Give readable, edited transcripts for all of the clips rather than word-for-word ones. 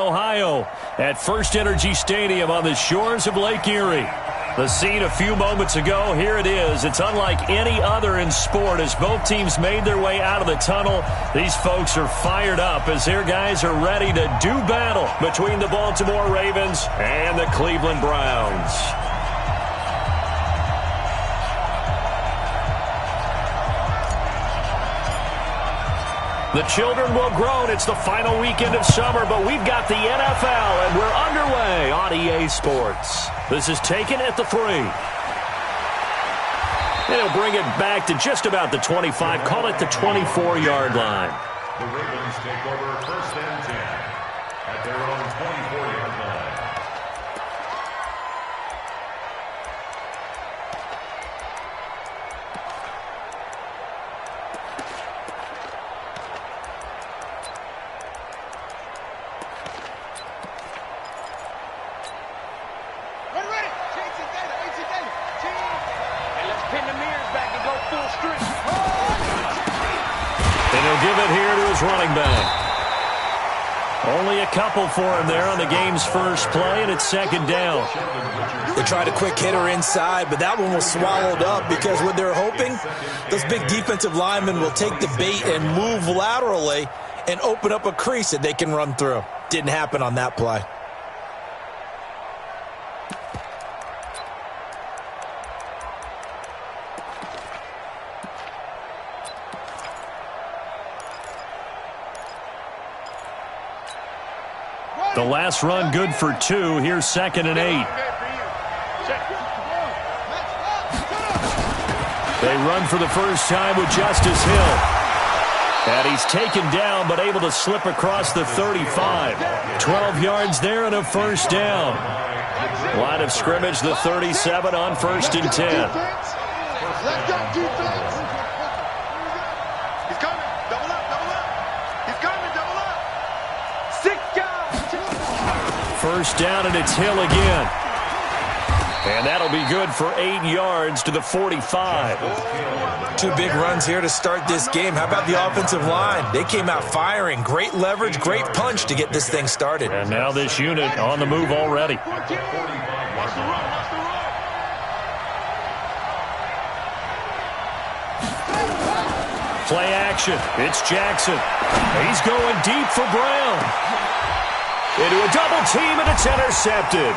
Ohio at First Energy Stadium on the shores of Lake Erie. The scene a few moments ago, here it is. It's unlike any other in sport as both teams made their way out of the tunnel. These folks are fired up as their guys are ready to do battle between the Baltimore Ravens and the Cleveland Browns. The children will groan. It's the final weekend of summer, but we've got the NFL, and we're underway on EA Sports. This is taken at the 3. And he'll bring it back to just about the 25. Call it the 24-yard line. The Ravens take over 1st and 10 at their own 24-yard line. Give it here to his running back. Only a couple for him there on the game's first play, and it's 2nd down. They tried a quick hitter inside, but that one was swallowed up because what they're hoping, those big defensive linemen will take the bait and move laterally and open up a crease that they can run through. Didn't happen on that play. The last run good for 2. Here's 2nd and 8. They run for the first time with Justice Hill. And he's taken down but able to slip across the 35. 12 yards there and a first down. Line of scrimmage, the 37 on 1st and 10. Let's go, defense. He's coming. Double up, double up. He's coming, double up. 6 guys. First down, and it's Hill again. And that'll be good for 8 yards to the 45. 2 big runs here to start this game. How about the offensive line? They came out firing. Great leverage, great punch to get this thing started. And now this unit on the move already. Play action. It's Jackson. He's going deep for Brown. Into a double team, and it's intercepted.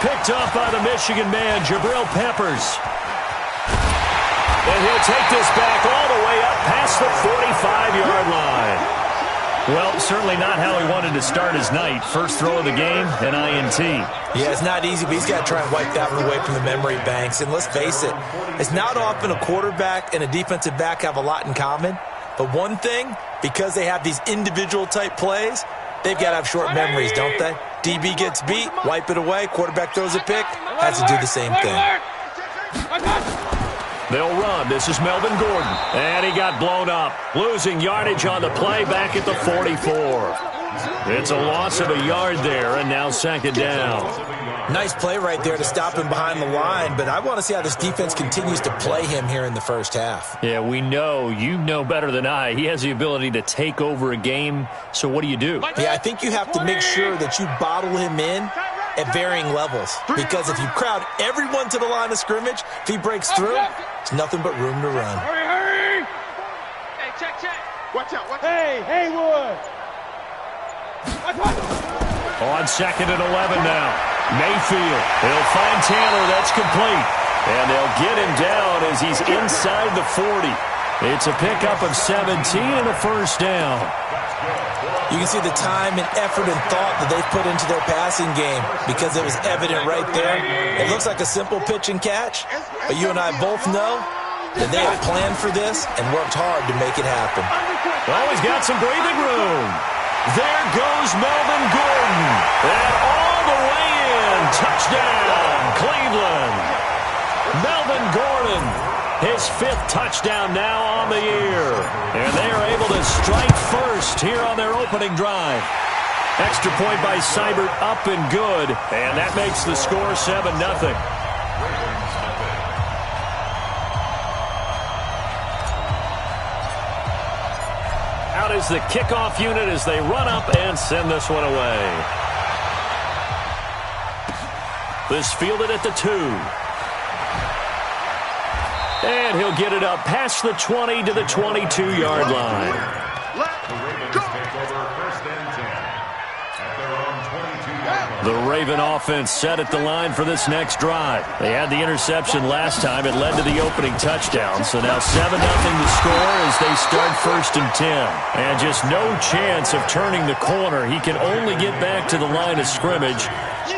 Picked up by the Michigan man, Jabril Peppers. And he'll take this back all the way up past the 45-yard line. Well, certainly not how he wanted to start his night. First throw of the game, an INT. Yeah, it's not easy, but he's got to try and wipe that one away from the memory banks. And let's face it, it's not often a quarterback and a defensive back have a lot in common. But one thing, because they have these individual type plays, they've got to have short memories, don't they? DB gets beat, wipe it away, quarterback throws a pick, has to do the same thing. They'll run. This is Melvin Gordon. And he got blown up. Losing yardage on the play back at the 44. It's a loss of a yard there, and now 2nd down. Nice play right there to stop him behind the line, but I want to see how this defense continues to play him here in the first half. Yeah, we know. You know better than I. He has the ability to take over a game, so what do you do? Yeah, I think you have to make sure that you bottle him in at varying levels, because if you crowd everyone to the line of scrimmage, if he breaks through, it's nothing but room to run. Hurry! Hey, check. Watch out, watch out. Hey, Haywood! On 2nd and 11 now. Mayfield. He'll find Tanner. That's complete. And they'll get him down as he's inside the 40. It's a pickup of 17 and a first down. You can see the time and effort and thought that they've put into their passing game because it was evident right there. It looks like a simple pitch and catch, but you and I both know that they have planned for this and worked hard to make it happen. Well, he's got some breathing room. There goes Melvin Gordon. And all the way in. Touchdown, Cleveland. Melvin Gordon, his 5th touchdown now on the year. And they are able to strike first here on their opening drive. Extra point by Seibert, up and good. And that makes the score 7-0. out as the kickoff unit as they run up and send this one away. This fielded at the 2. And he'll get it up past the 20 to the 22-yard line. The Raven offense set at the line for this next drive. They had the interception last time. It led to the opening touchdown. So now 7-0 to score as they start 1st and 10. And just no chance of turning the corner. He can only get back to the line of scrimmage.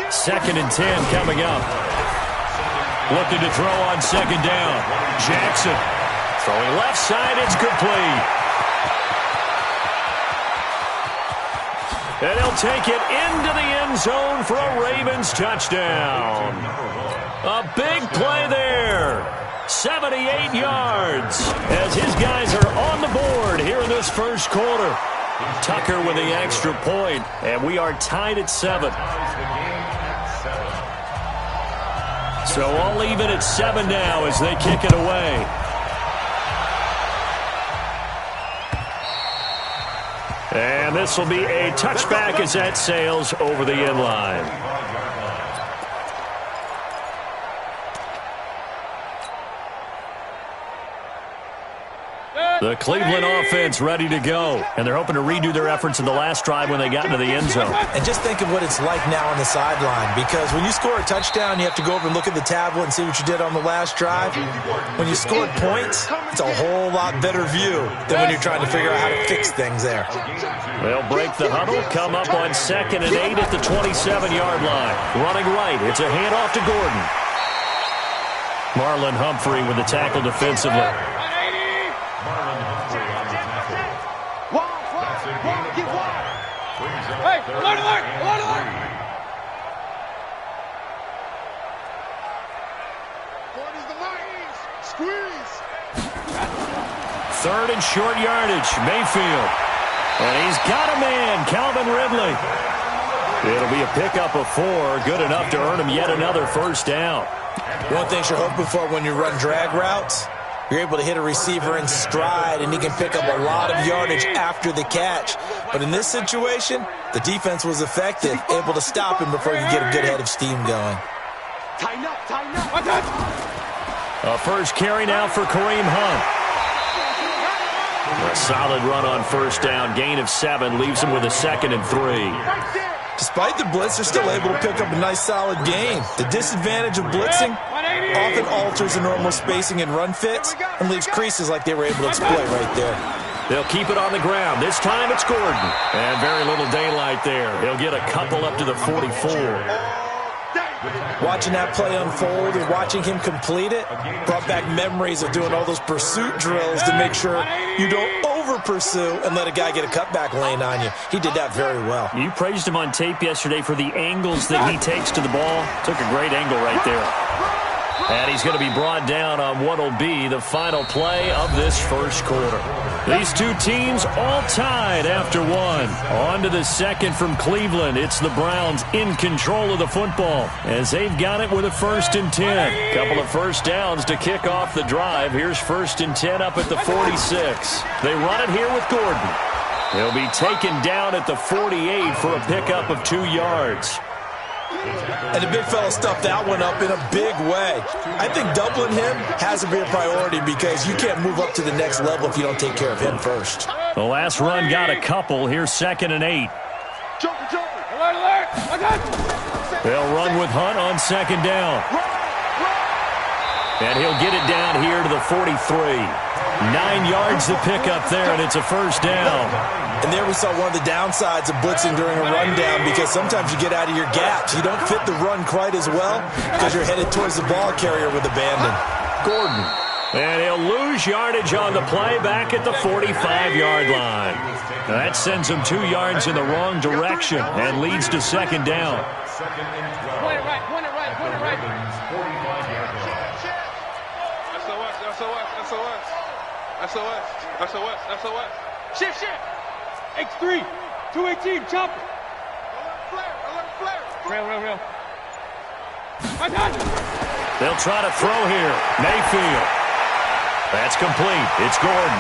2nd and 10 coming up. Looking to throw on 2nd down. Jackson throwing left side. It's complete. And he'll take it into the end zone for a Ravens touchdown. A big play there. 78 yards as his guys are on the board here in this first quarter. Tucker with the extra point, and we are tied at 7. So all even at 7 now as they kick it away. And this will be a touchback as that sails over the end line. The Cleveland offense ready to go. And they're hoping to redo their efforts in the last drive when they got into the end zone. And just think of what it's like now on the sideline. Because when you score a touchdown, you have to go over and look at the tablet and see what you did on the last drive. When you scored points, it's a whole lot better view than when you're trying to figure out how to fix things there. They'll break the huddle, come up on 2nd and 8 at the 27-yard line. Running right, it's a handoff to Gordon. Marlon Humphrey with the tackle defensively. Hey, alert! 3rd and short yardage, Mayfield. And he's got a man, Calvin Ridley. It'll be a pickup of 4, good enough to earn him yet another 1st down. One thing you're hoping for when you run drag routes, you're able to hit a receiver in stride, and he can pick up a lot of yardage after the catch. But in this situation, the defense was effective, able to stop him before he could get a good head of steam going. Tighten up. A first carry now for Kareem Hunt. A solid run on 1st down, gain of 7, leaves him with a 2nd and 3. Despite the blitz, they're still able to pick up a nice solid gain. The disadvantage of blitzing often alters the normal spacing and run fits and leaves creases like they were able to exploit right there. They'll keep it on the ground. This time it's Gordon. And very little daylight there. He'll get a couple up to the 44. Watching that play unfold and watching him complete it brought back memories of doing all those pursuit drills to make sure you don't over-pursue and let a guy get a cutback lane on you. He did that very well. You praised him on tape yesterday for the angles that he takes to the ball. Took a great angle right there. And he's going to be brought down on what will be the final play of this first quarter. These two teams all tied after 1. On to the second from Cleveland. It's the Browns in control of the football as they've got it with a 1st and 10. Couple of 1st downs to kick off the drive. Here's 1st and 10 up at the 46. They run it here with Gordon. He'll be taken down at the 48 for a pickup of 2 yards. And the big fella stuffed that one up in a big way. I think doubling him has to be a priority because you can't move up to the next level if you don't take care of him first. The last run got a couple. Here's 2nd and 8. Alert! They'll run with Hunt on 2nd down. And he'll get it down here to the 43. 9 yards to pick up there, and it's a 1st down. And there we saw one of the downsides of blitzing during a rundown because sometimes you get out of your gaps. You don't fit the run quite as well because you're headed towards the ball carrier with abandon. Gordon. And he'll lose yardage on the play back at the 45-yard line. Now that sends him 2 yards in the wrong direction and leads to 2nd down. Point it right. SOS. Shift. X3, 218, chopper. Alert flare. Rail. They'll try to throw here. Mayfield. That's complete. It's Gordon.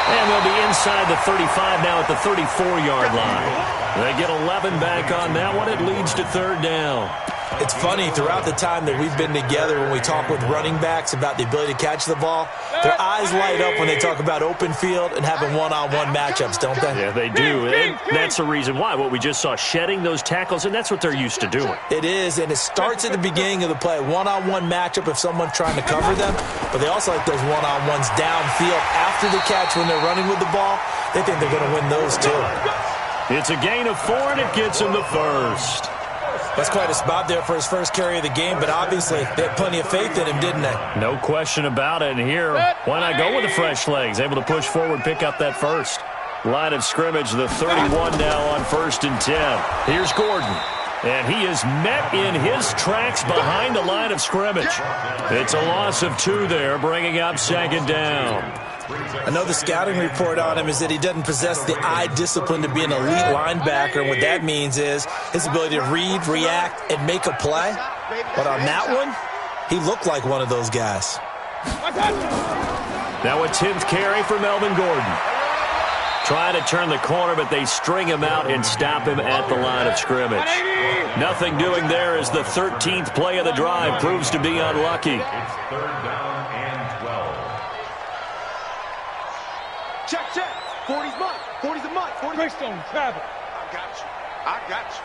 And they'll be inside the 35 now at the 34-yard line. They get 11 back on that one. It leads to third down. It's funny, throughout the time that we've been together, when we talk with running backs about the ability to catch the ball, their eyes light up when they talk about open field and having one-on-one matchups, don't they? Yeah, they do. And that's the reason why. What we just saw, shedding those tackles, and that's what they're used to doing. It is, and it starts at the beginning of the play. One-on-one matchup if someone's trying to cover them, but they also like those one-on-ones downfield after the catch when they're running with the ball. They think they're going to win those too. It's a gain of 4, and it gets him the first. That's quite a spot there for his first carry of the game, but obviously they had plenty of faith in him, didn't they? No question about it. And here, why not go with the fresh legs? Able to push forward, pick up that first. Line of scrimmage, the 31 now on 1st and 10. Here's Gordon. And he is met in his tracks behind the line of scrimmage. It's a loss of 2 there, bringing up 2nd down. I know the scouting report on him is that he doesn't possess the eye discipline to be an elite linebacker. And what that means is his ability to read, react, and make a play. But on that one, he looked like one of those guys. Now a 10th carry for Melvin Gordon. Trying to turn the corner, but they string him out and stop him at the line of scrimmage. Nothing doing there as the 13th play of the drive proves to be unlucky. It's 3rd down and 12. Check. 40's mine. 40's a mine. 40. Greystone, travel. I got you.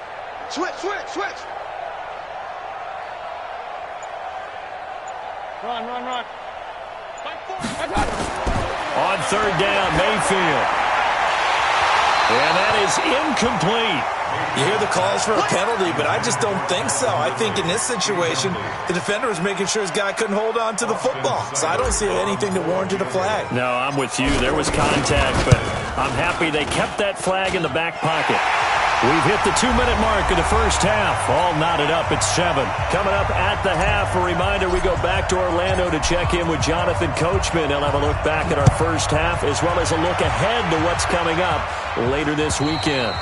Switch. Run. Fight for it. I got it. On 3rd down, Mayfield. And that is incomplete. You hear the calls for a penalty, but I just don't think so. I think in this situation, the defender was making sure his guy couldn't hold on to the football. So I don't see anything that warranted a flag. No, I'm with you. There was contact, but I'm happy they kept that flag in the back pocket. We've hit the 2-minute mark of the first half. All knotted up at 7. Coming up at the half, a reminder, we go back to Orlando to check in with Jonathan Coachman. He'll have a look back at our first half as well as a look ahead to what's coming up later this weekend.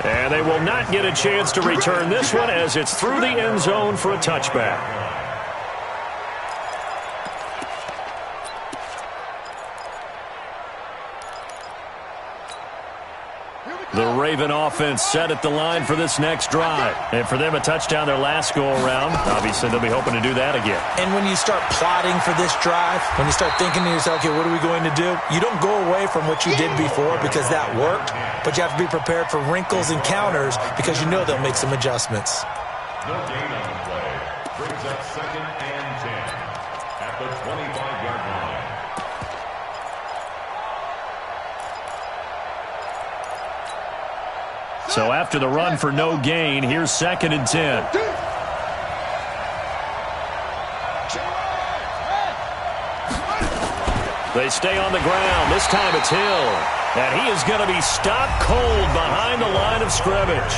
And they will not get a chance to return this one as it's through the end zone for a touchback. The Raven offense set at the line for this next drive. And for them, a touchdown their last go-around. Obviously, they'll be hoping to do that again. And when you start plotting for this drive, when you start thinking to yourself, okay, what are we going to do? You don't go away from what you did before because that worked, but you have to be prepared for wrinkles and counters because you know they'll make some adjustments. No gain on the play. Brings up 2nd and 10 at the 25-yard line. So after the run for no gain, here's 2nd and 10. They stay on the ground. This time it's Hill. And he is going to be stopped cold behind the line of scrimmage.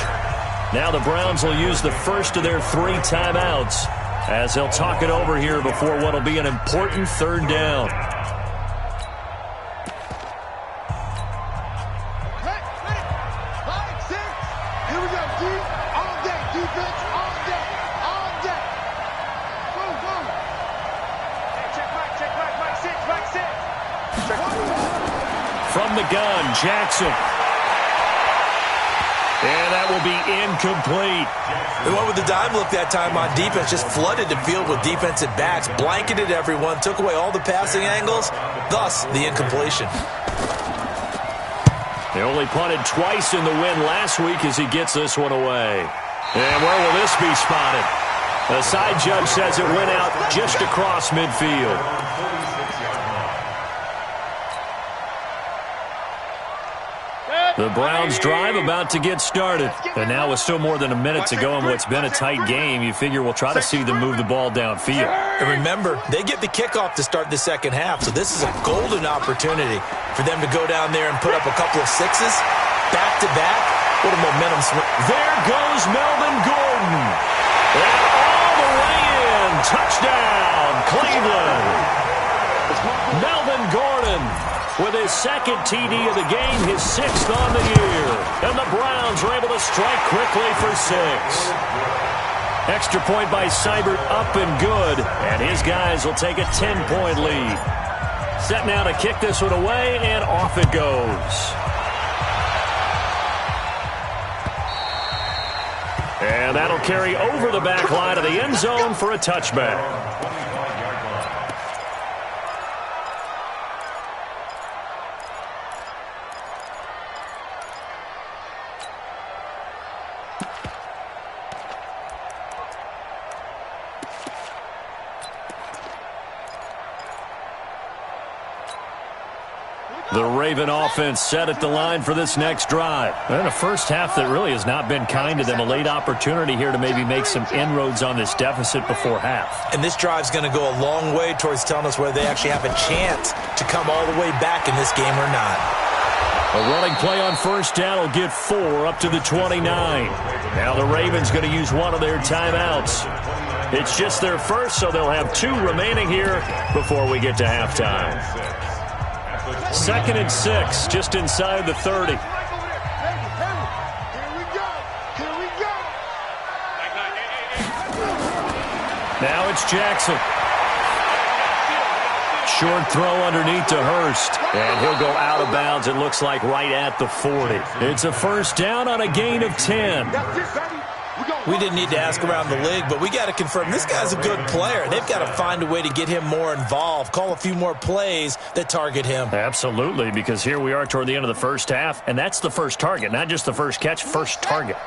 Now the Browns will use the first of their 3 timeouts as they'll talk it over here before what will be an important 3rd down. From the gun, Jackson. And that will be incomplete. They went with the dime look that time on defense, just flooded the field with defensive backs, blanketed everyone, took away all the passing angles, thus the incompletion. They only punted twice in the win last week as he gets this one away. And where will this be spotted? The side judge says it went out just across midfield. The Browns drive about to get started. And now with still more than a minute to go in what's been a tight game, you figure we'll try to see them move the ball downfield. And remember, they get the kickoff to start the second half, so this is a golden opportunity for them to go down there and put up a couple of 6s, back-to-back. What a momentum swing. There goes Melvin Gordon. And all the way in. Touchdown, Cleveland. Melvin Gordon with his 2nd TD of the game, his 6th on the year. And the Browns are able to strike quickly for 6. Extra point by Seibert up and good. And his guys will take a 10-point lead. Set now to kick this one away, and off it goes. And that'll carry over the back line of the end zone for a touchback. The Raven offense set at the line for this next drive. And a first half that really has not been kind to them. A late opportunity here to maybe make some inroads on this deficit before half. And this drive's going to go a long way towards telling us whether they actually have a chance to come all the way back in this game or not. A running play on first down will get 4 up to the 29. Now the Ravens going to use one of their timeouts. It's just their first, so they'll have 2 remaining here before we get to halftime. 2nd and 6, just inside the 30. Here we go. Here we go. Now it's Jackson. Short throw underneath to Hurst. And he'll go out of bounds, it looks like, right at the 40. It's a first down on a gain of 10. We didn't need to ask around the league, but we got to confirm this guy's a good player. They've got to find a way to get him more involved, call a few more plays that target him. Absolutely, because here we are toward the end of the first half, and that's the first target, not just the first catch, first target.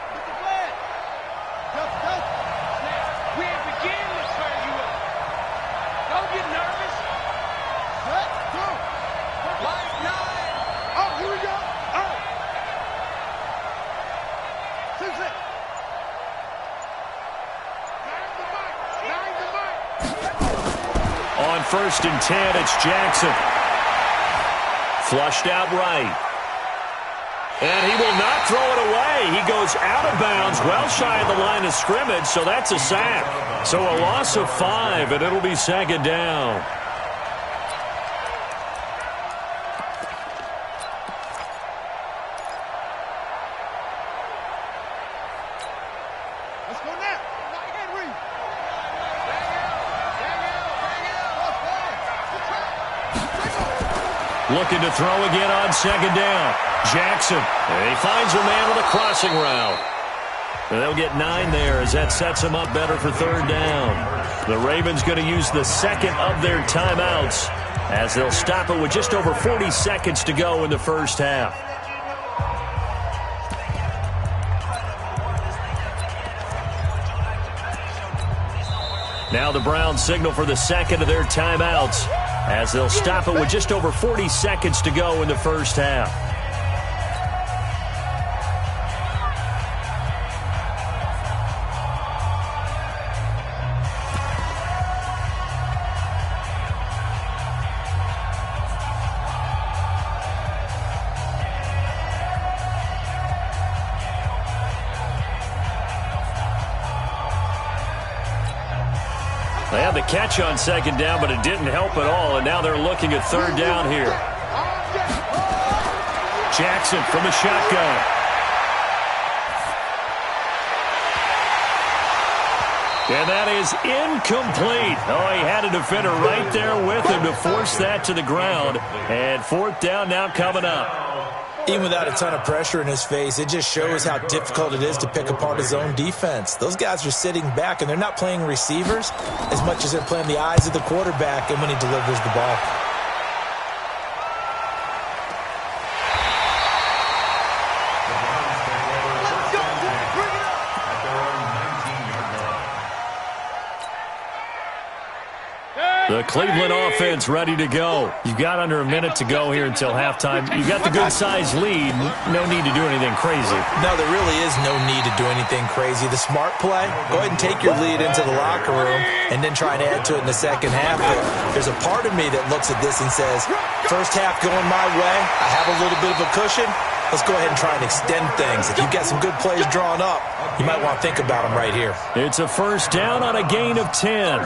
On 1st and 10, it's Jackson. Flushed out right. And he will not throw it away. He goes out of bounds, well shy of the line of scrimmage, so that's a sack. So a loss of 5, and it'll be 2nd down. Let's go now. Looking to throw again on 2nd down. Jackson. And he finds a man with a crossing route. And they'll get 9 there as that sets him up better for 3rd down. The Ravens going to use the 2nd of their timeouts as they'll stop it with just over 40 seconds to go in the first half. Now the Browns signal for the 2nd of their timeouts as they'll stop it with just over 40 seconds to go in the first half. They had the catch on 2nd down, but it didn't help at all, and now they're looking at 3rd down here. Jackson from the shotgun. And that is incomplete. Oh, he had a defender right there with him to force that to the ground. And 4th down now coming up. Even without a ton of pressure in his face, it just shows how difficult it is to pick apart his own defense. Those guys are sitting back, and they're not playing receivers as much as they're playing the eyes of the quarterback and when he delivers the ball. The Cleveland offense ready to go. You've got under a minute to go here until halftime. You've got the good-sized lead. No need to do anything crazy. No, there really is no need to do anything crazy. The smart play, go ahead and take your lead into the locker room and then try and add to it in the second half. But there's a part of me that looks at this and says, first half going my way, I have a little bit of a cushion. Let's go ahead and try and extend things. If you've got some good plays drawn up, you might want to think about them right here. It's a first down on a gain of 10.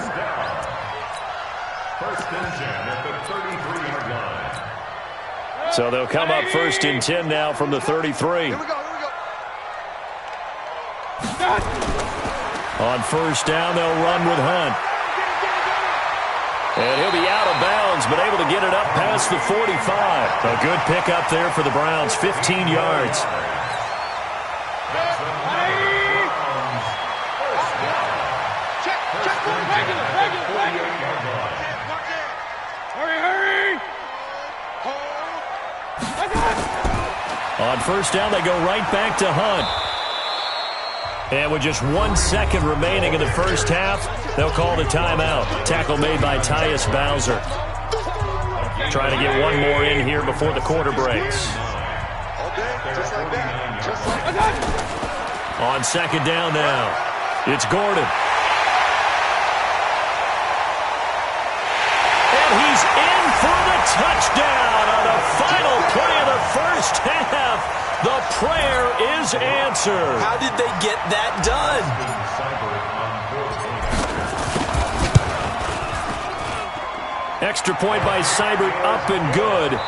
First and 10 at the 33-yard line. So they'll come up 1st and 10 now from the 33. Here we go. On 1st down, they'll run with Hunt. And he'll be out of bounds Browns, but able to get it up past the 45. A good pickup there for the Browns, 15 yards. On first down, they go right back to Hunt. And with just 1 second remaining in the first half, they'll call the timeout. Tackle made by Tyus Bowser. Trying to get one more in here before the quarter breaks. On second down now, it's Gordon. And he's in for the touchdown on the final play of the first half. The prayer is answered. How did they get that done? Extra point by Seibert, up and good.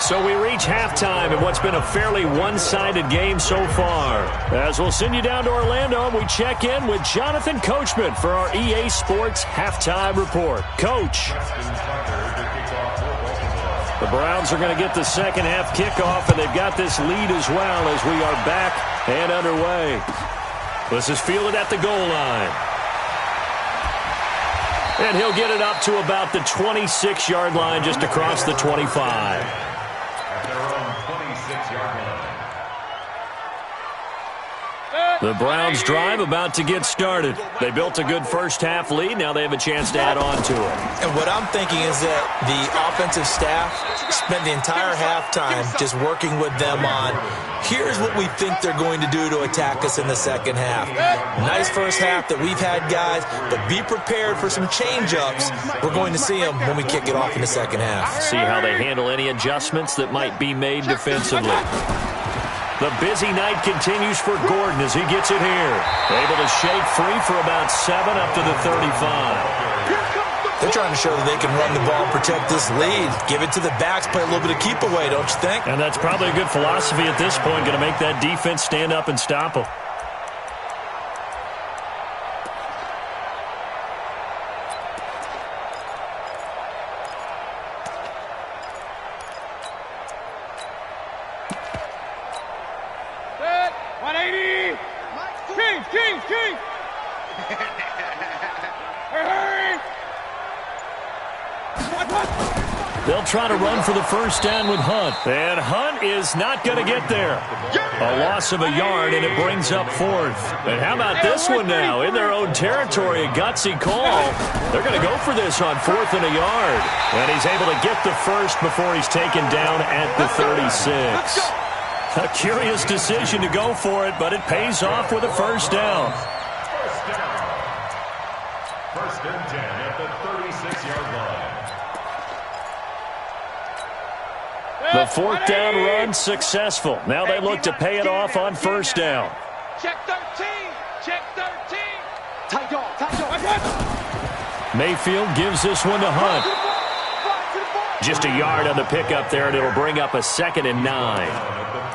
So we reach halftime in what's been a fairly one-sided game so far. As we'll send you down to Orlando, we check in with Jonathan Coachman for our EA Sports Halftime Report. Coach. The Browns are going to get the second half kickoff, and they've got this lead as well as we are back and underway. This is fielded at the goal line. And he'll get it up to about the 26-yard line, just across the 25. At their own 26-yard line. The Browns drive about to get started. They built a good first half lead. Now they have a chance to add on to it. And what I'm thinking is that the offensive staff spent the entire halftime just working with them on, here's what we think they're going to do to attack us in the second half. Nice first half that we've had, guys, but be prepared for some change-ups. We're going to see them when we kick it off in the second half. See how they handle any adjustments that might be made defensively. The busy night continues for Gordon as he gets it here. Able to shake free for about 7 up to the 35. They're trying to show that they can run the ball and protect this lead. Give it to the backs, play a little bit of keep away, don't you think? And that's probably a good philosophy at this point, going to make that defense stand up and stop them. They'll try to run for the first down with Hunt. And Hunt is not going to get there. A loss of a yard, and it brings up fourth. And how about this one now? In their own territory, a gutsy call. They're going to go for this on 4th and a yard. And he's able to get the first before he's taken down at the 36. A curious decision to go for it, but it pays off with a first down. First and 10 at the 36-yard line. The fourth down run successful. Now they look to pay it off on first down. Check 13. Check 13. Tight dog. Tight dog. Mayfield gives this one to Hunt. Just a yard on the pickup there, and it'll bring up a 2nd and 9.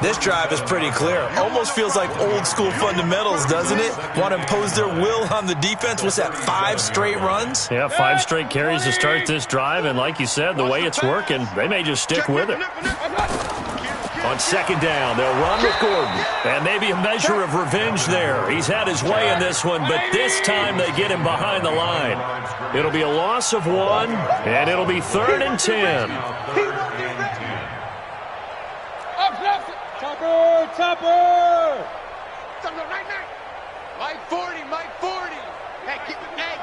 This drive is pretty clear. Almost feels like old school fundamentals, doesn't it? Want to impose their will on the defense. What's that, 5 straight runs? Yeah, 5 straight carries to start this drive, and like you said, the way it's working, they may just stick with it. On second down, they'll run with Gordon, and maybe a measure of revenge there. He's had his way in this one, but this time they get him behind the line. It'll be a loss of 1, and it'll be 3rd and 10. Topper! My 40, my 40. Hey, keep it, hey.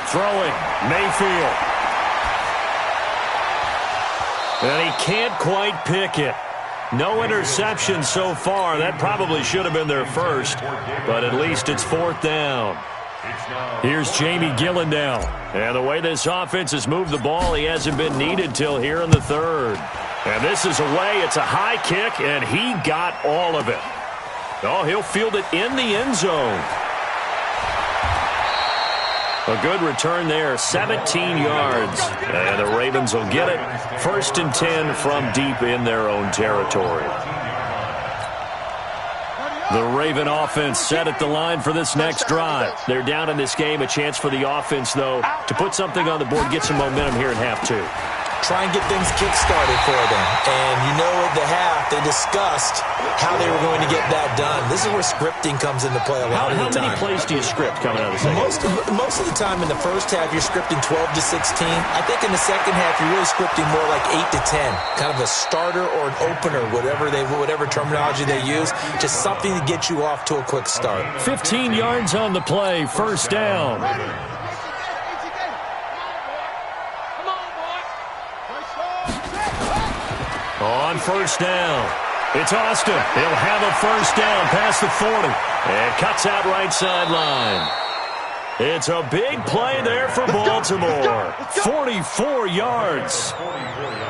Throwing, Mayfield. And he can't quite pick it. No interception so far. That probably should have been their first, but at least it's 4th down. Here's Jamie Gillen now. And the way this offense has moved the ball, he hasn't been needed till here in the 3rd. And this is away. It's a high kick, and he got all of it. Oh, he'll field it in the end zone. A good return there, 17 yards. And the Ravens will get it. 1st and 10 from deep in their own territory. The Raven offense set at the line for this next drive. They're down in this game. A chance for the offense, though, to put something on the board, get some momentum here in half two. Try and get things kick-started for them. And you know at the half, they discussed how they were going to get that done. This is where scripting comes into play a lot of the time. How many plays do you script coming out of the second? Most of the time in the first half, you're scripting 12 to 16. I think in the second half, you're really scripting more like 8 to 10. Kind of a starter or an opener, whatever terminology they use. Just something to get you off to a quick start. 15 yards on the play, first down. On first down, it's Austin. He'll have a first down past the 40. And cuts out right sideline. It's a big play there for Baltimore. 44 yards.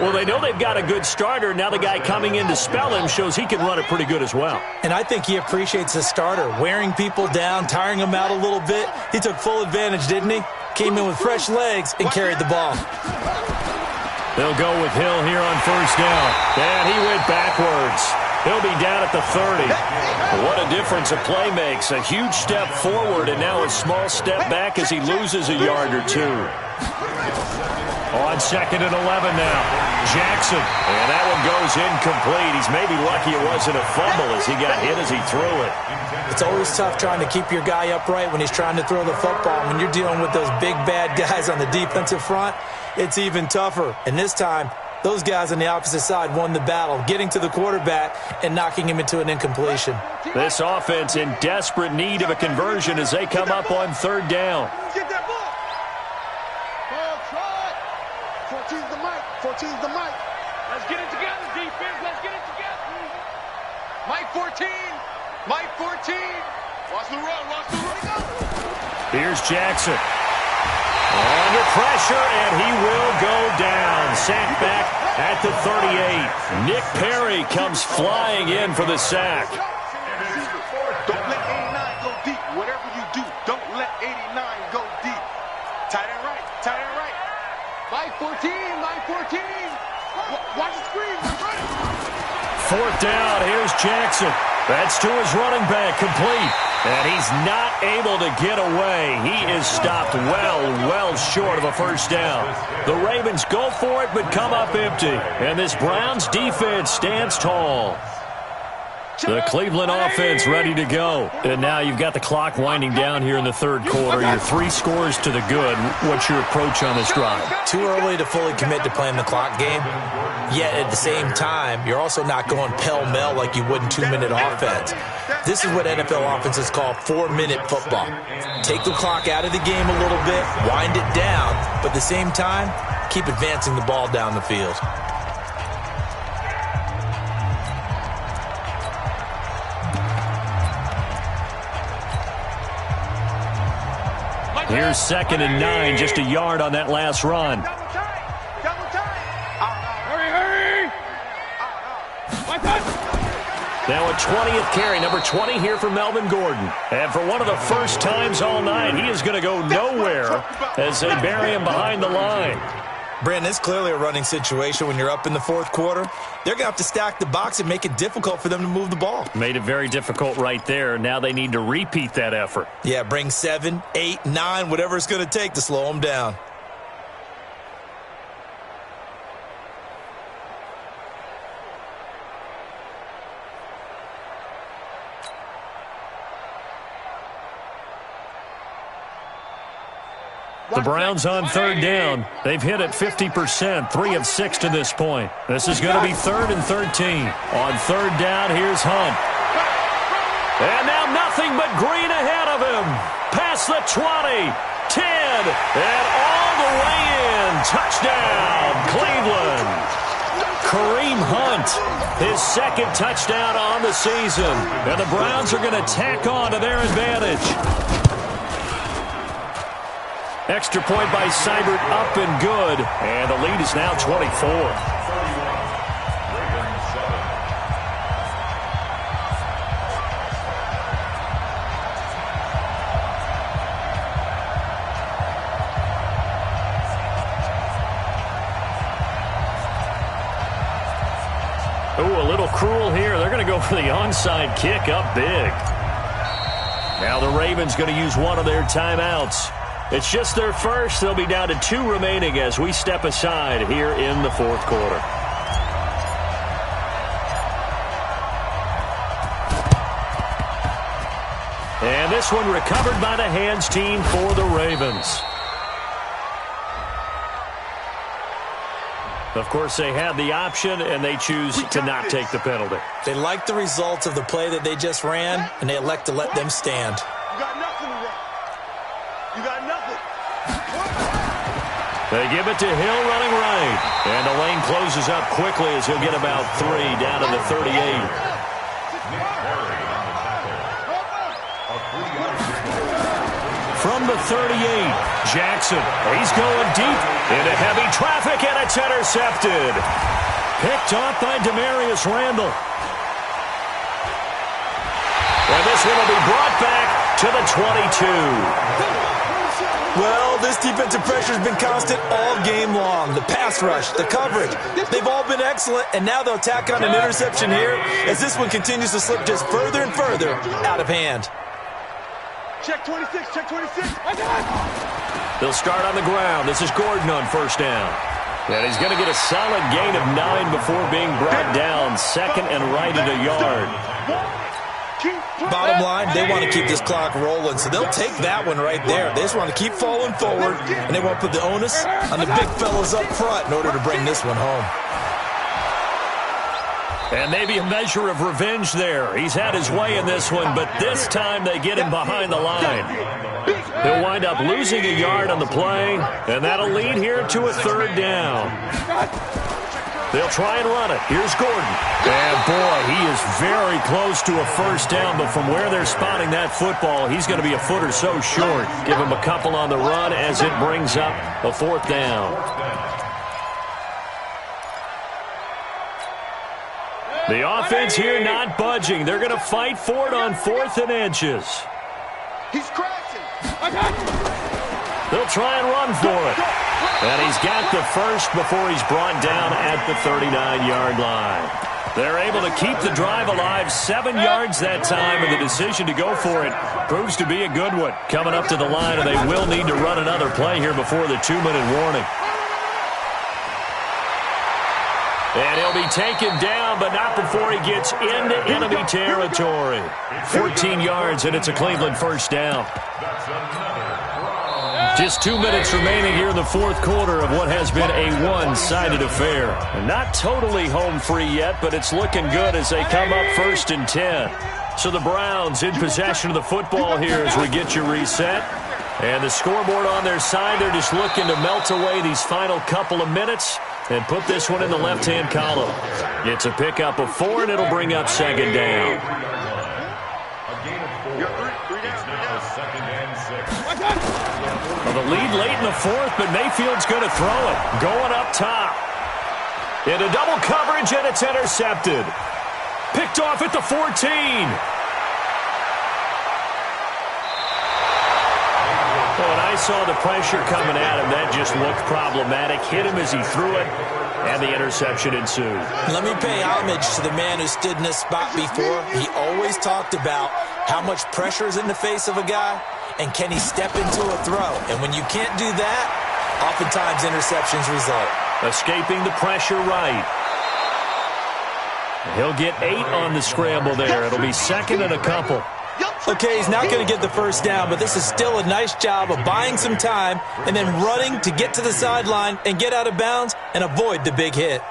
Well, they know they've got a good starter. Now the guy coming in to spell him shows he can run it pretty good as well. And I think he appreciates the starter, wearing people down, tiring them out a little bit. He took full advantage, didn't he? Came in with fresh legs and carried the ball. They'll go with Hill here on first down. And he went backwards. He'll be down at the 30. What a difference a play makes. A huge step forward and now a small step back as he loses a yard or two. On second and 11 now. Jackson. And that one goes incomplete. He's maybe lucky it wasn't a fumble as he got hit as he threw it. It's always tough trying to keep your guy upright when he's trying to throw the football. When you're dealing with those big bad guys on the defensive front, it's even tougher. And this time, those guys on the opposite side won the battle, getting to the quarterback and knocking him into an incompletion. This offense in desperate need of a conversion as they come up on third down. Get that ball. Ball, try. 14's the mic. 14's the mic. Let's get it together, defense. Let's get it together. Mike 14. Mike 14. Watch the run. Watch the run. Here's Jackson. Under pressure, and he will go down. Sacked back at the 38. Nick Perry comes flying in for the sack. Don't let 89 go deep. Whatever you do, don't let 89 go deep. Tight end right. Tight end right. Mike 14. Mike 14. Watch the screen. Fourth down. Here's Jackson. That's to his running back, complete. And he's not able to get away. He is stopped well short of a first down. The Ravens go for it, but come up empty. And this Browns defense stands tall. The Cleveland offense ready to go. And now you've got the clock winding down here in the third quarter. You're 3 scores to the good. What's your approach on this drive? Too early to fully commit to playing the clock game. Yet at the same time, you're also not going pell-mell like you would in 2-minute offense. This is what NFL offenses call 4-minute football. Take the clock out of the game a little bit, wind it down, but at the same time, keep advancing the ball down the field. Here's second and 9, just a yard on that last run. Now a 20th carry, number 20 here for Melvin Gordon. And for one of the first times all night, he is going to go nowhere as they bury him behind the line. Brandon, it's clearly a running situation when you're up in the fourth quarter. They're going to have to stack the box and make it difficult for them to move the ball. Made it very difficult right there. Now they need to repeat that effort. Yeah, bring 7, 8, 9, whatever it's going to take to slow them down. The Browns on third down. They've hit it 50%, 3 of 6 to this point. This is going to be 3rd and 13. On third down, here's Hunt. And now nothing but green ahead of him. Past the 20, 10, and all the way in. Touchdown, Cleveland. Kareem Hunt, his second touchdown on the season. And the Browns are going to tack on to their advantage. Extra point by Seibert, up and good. And the lead is now 24. Ooh, a little cruel here. They're going to go for the onside kick up big. Now the Ravens going to use one of their timeouts. It's just their first. They'll be down to 2 remaining as we step aside here in the fourth quarter. And this one recovered by the hands team for the Ravens. Of course, they had the option, and they choose to not take the penalty. They like the results of the play that they just ran, and they elect to let them stand. You got nothing to run. You got nothing. They give it to Hill running right. And the lane closes up quickly as he'll get about 3 down to the 38. From the 38, Jackson. He's going deep into heavy traffic, and it's intercepted. Picked off by Demarius Randall. And this one will be brought back to the 22. Well, this defensive pressure has been constant all game long. The pass rush, the coverage, they've all been excellent, and now they'll tack on an interception here as this one continues to slip just further and further out of hand. Check 26, check 26. They'll start on the ground. This is Gordon on first down. And he's going to get a solid gain of 9 before being brought down. Second and right at a yard. Bottom line, they want to keep this clock rolling, so they'll take that one right there. They just want to keep falling forward, and they won't put the onus on the big fellas up front in order to bring this one home. And maybe a measure of revenge there. He's had his way in this one, but this time they get him behind the line. He'll wind up losing a yard on the play, and that'll lead here to a 3rd down. They'll try and run it. Here's Gordon. And, boy, he is very close to a first down, but from where they're spotting that football, he's going to be a foot or so short. Give him a couple on the run as it brings up a 4th down. The offense here not budging. They're going to fight for it on 4th and inches. He's crashing. They'll try and run for it. And he's got the first before he's brought down at the 39-yard line. They're able to keep the drive alive, 7 yards that time, and the decision to go for it proves to be a good one. Coming up to the line, and they will need to run another play here before the 2-minute warning. And he'll be taken down, but not before he gets into enemy territory. 14 yards, and it's a Cleveland first down. Just 2 minutes remaining here in the fourth quarter of what has been a one-sided affair. Not totally home free yet, but it's looking good as they come up 1st and 10. So the Browns in possession of the football here as we get you reset. And the scoreboard on their side, they're just looking to melt away these final couple of minutes and put this one in the left-hand column. It's a pickup of 4, and it'll bring up 2nd down. Well, the lead late in the 4th, but Mayfield's going to throw it. Going up top. Into double coverage, and it's intercepted. Picked off at the 14. When I saw the pressure coming at him, that just looked problematic. Hit him as he threw it, and the interception ensued. Let me pay homage to the man who stood in this spot before. He always talked about how much pressure is in the face of a guy, and can he step into a throw? And when you can't do that, oftentimes interceptions result. Escaping the pressure right. He'll get 8 on the scramble there. It'll be 2nd and a couple. Okay, he's not going to get the first down, but this is still a nice job of buying some time and then running to get to the sideline and get out of bounds and avoid the big hit.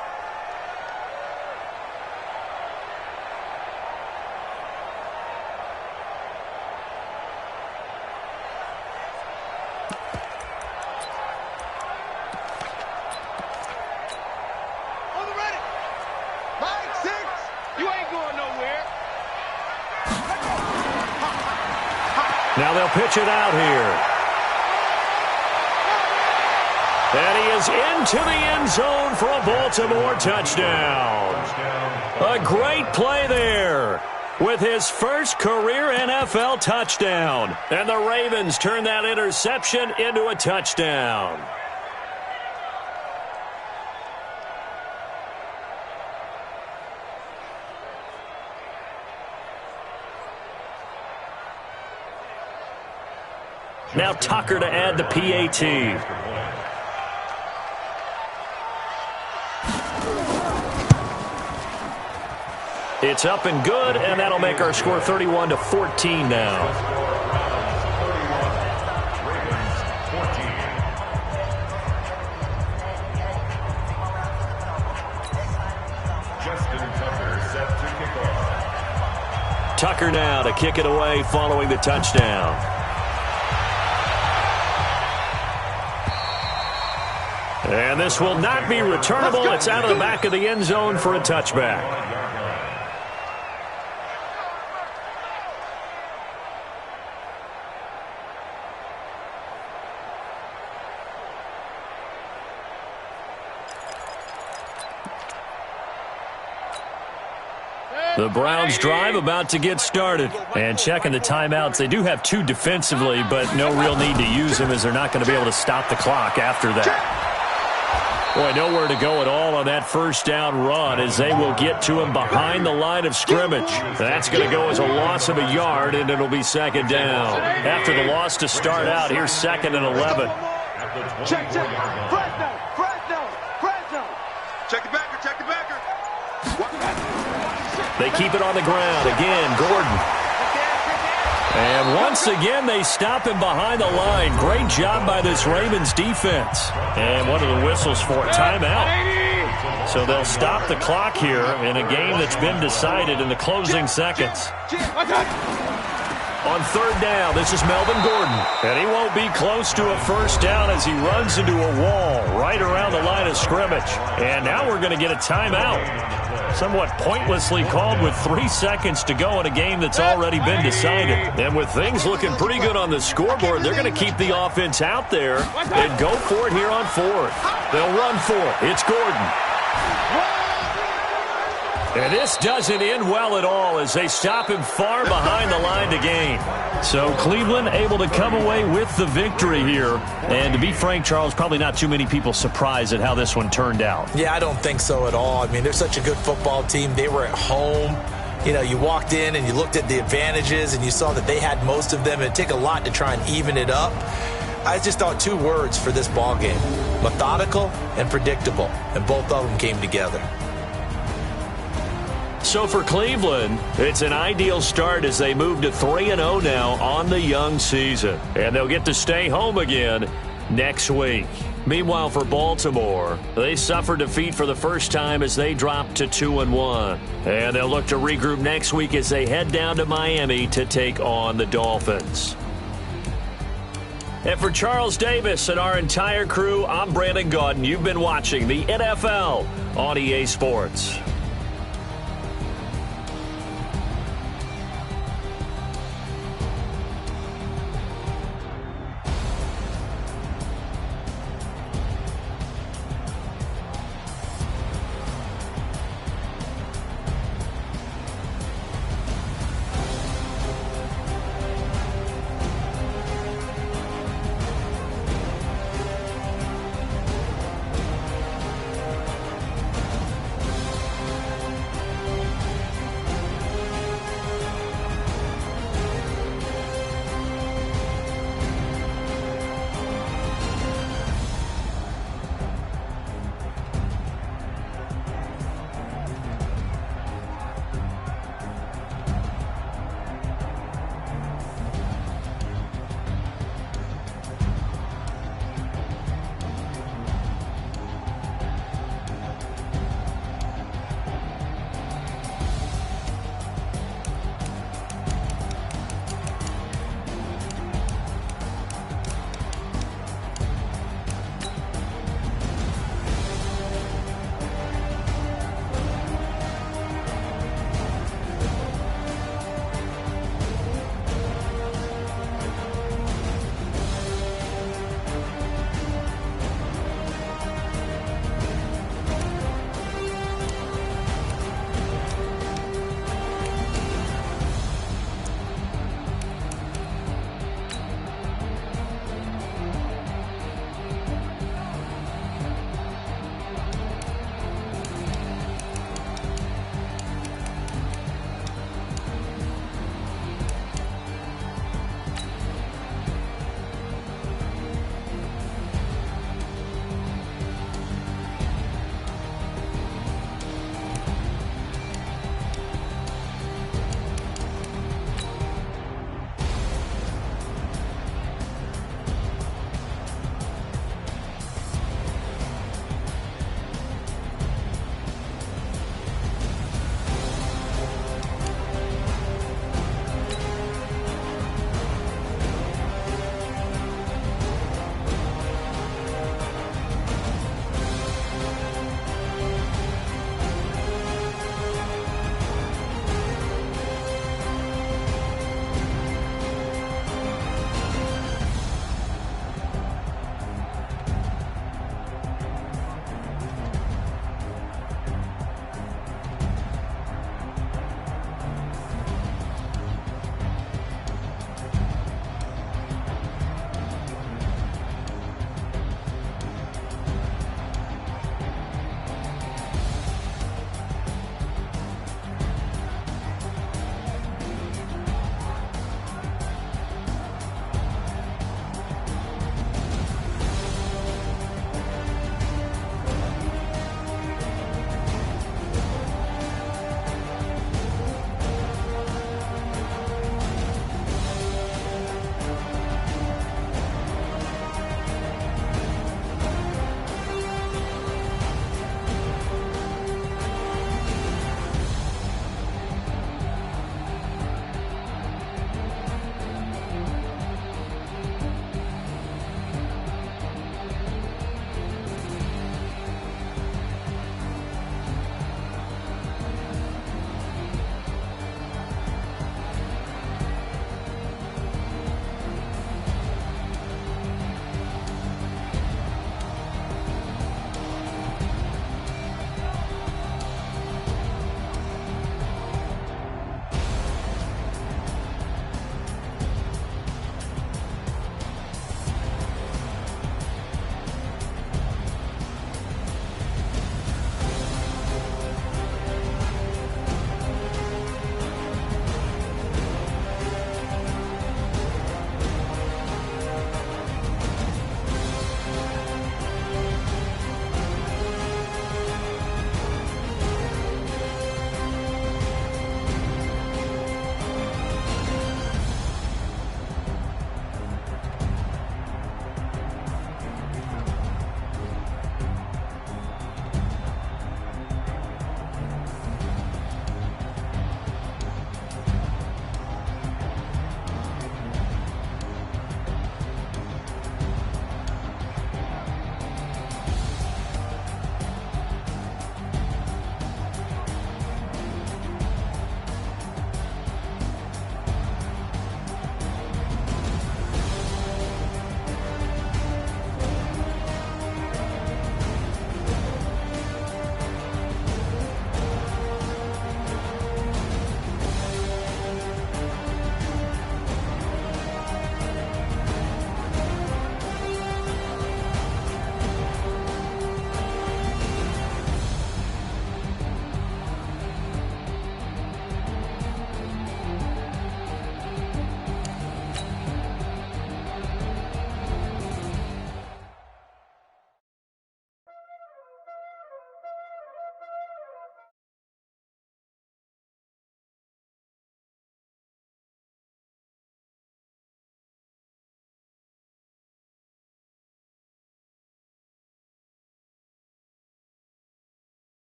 Now they'll pitch it out here. And he is into the end zone for a Baltimore touchdown. A great play there with his first career NFL touchdown. And the Ravens turn that interception into a touchdown. Now Tucker to add the PAT. It's up and good, and that'll make our score 31-14 now. Tucker now to kick it away following the touchdown. And this will not be returnable. It's out of the back of the end zone for a touchback. The Browns drive about to get started. And checking the timeouts, they do have 2 defensively, but no real need to use them as they're not going to be able to stop the clock after that. Boy, nowhere to go at all on that first down run as they will get to him behind the line of scrimmage. That's going to go as a loss of a yard, and it'll be second down. After the loss to start out, here's 2nd and 11. Check. Fresno. Check the backer. They keep it on the ground. Again, Gordon. And once again, they stop him behind the line. Great job by this Ravens defense. And one of the whistles for a timeout. So they'll stop the clock here in a game that's been decided in the closing seconds. On third down, this is Melvin Gordon. And he won't be close to a first down as he runs into a wall right around the line of scrimmage. And now we're going to get a timeout. Somewhat pointlessly called with 3 seconds to go in a game that's already been decided. And with things looking pretty good on the scoreboard, they're going to keep the offense out there and go for it here on 4th. They'll run for it. It's Gordon. And this doesn't end well at all as they stop him far behind the line to gain. So Cleveland able to come away with the victory here. And to be frank, Charles, probably not too many people surprised at how this one turned out. Yeah, I don't think so at all. I mean, they're such a good football team. They were at home. You know, you walked in and you looked at the advantages and you saw that they had most of them. It'd take a lot to try and even it up. I just thought 2 words for this ball game: methodical and predictable. And both of them came together. So for Cleveland, it's an ideal start as they move to 3-0 now on the young season. And they'll get to stay home again next week. Meanwhile, for Baltimore, they suffered defeat for the first time as they dropped to 2-1. And they'll look to regroup next week as they head down to Miami to take on the Dolphins. And for Charles Davis and our entire crew, I'm Brandon Gaudin. You've been watching the NFL on EA Sports.